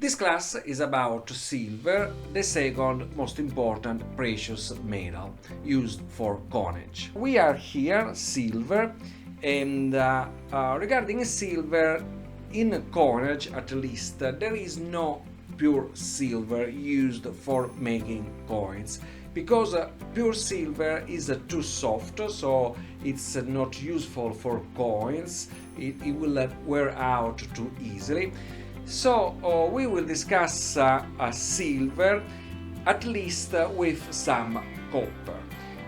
This class is about silver, the second most important precious metal used for coinage. We are here, silver, and regarding silver, in coinage at least, there is no pure silver used for making coins, because pure silver is too soft, so it's not useful for coins. It will wear out too easily. So we will discuss silver, at least with some copper.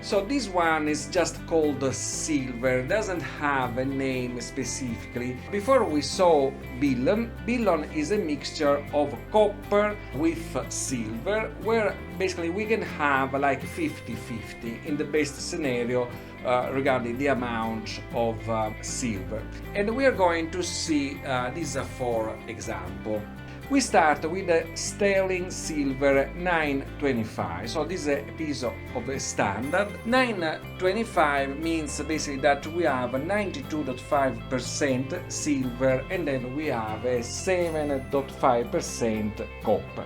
So this one is just called silver, doesn't have a name specifically. Before we saw billion. Billion is a mixture of copper with silver, where basically we can have like 50-50 in the best scenario regarding the amount of silver. And we are going to see this for example. We start with the sterling silver 925. So this is a piece of a standard. 925 means basically that we have 92.5% silver and then we have a 7.5% copper.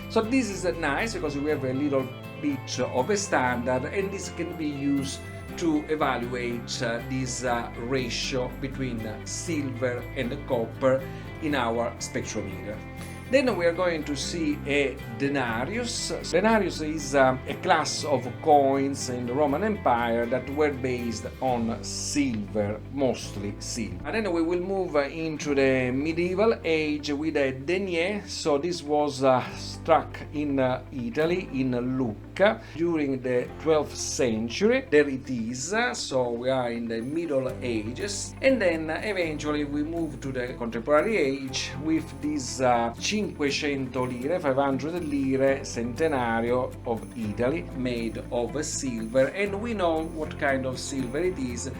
So this is nice because we have a little bit of a standard, and this can be used to evaluate this ratio between silver and copper in our spectrometer. Then we are going to see a denarius. Denarius is a class of coins in the Roman Empire that were based on silver, mostly silver. And then we will move into the medieval age with a denier. So this was struck in Italy, in Lucca, during the 12th century. There it is, so we are in the Middle Ages. And then eventually we move to the contemporary age with this 500 lire, 500 lire centenario of Italy, made of silver, and we know what kind of silver it is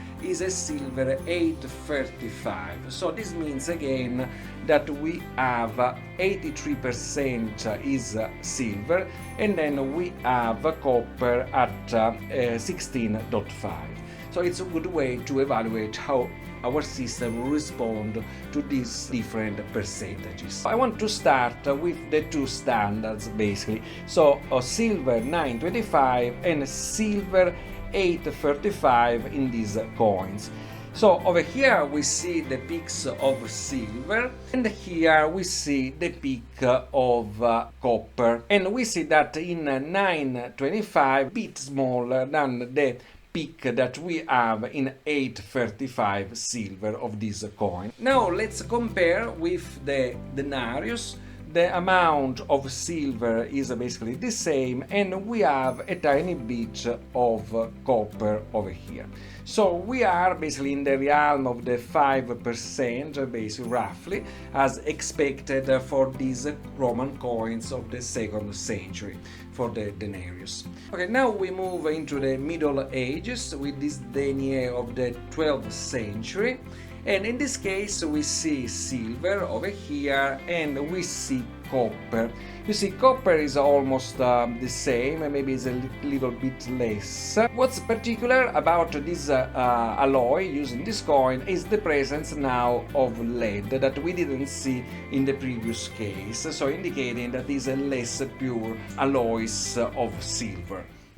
a silver 835. So this means again that we have 83% is silver, and then we have copper at 16.5. So it's a good way to evaluate how our system will respond to these different percentages. I want to start with the two standards basically. So silver 925 and silver 835 in these coins. So over here we see the peaks of silver, and here we see the peak of copper. And we see that in 925 a bit smaller than the peak that we have in 835 silver of this coin. Now let's compare with the denarius. The amount of silver is basically the same, and we have a tiny bit of copper over here. So we are basically in the realm of the 5%, basically roughly, as expected for these Roman coins of the 2nd century, for the denarius. Okay, now we move into the Middle Ages with this denier of the 12th century. And in this case we see silver over here and we see copper. You see, copper is almost the same, maybe it's a little bit less. What's particular about this alloy using this coin is the presence now of lead that we didn't see in the previous case, so indicating that these are less pure alloys of silver.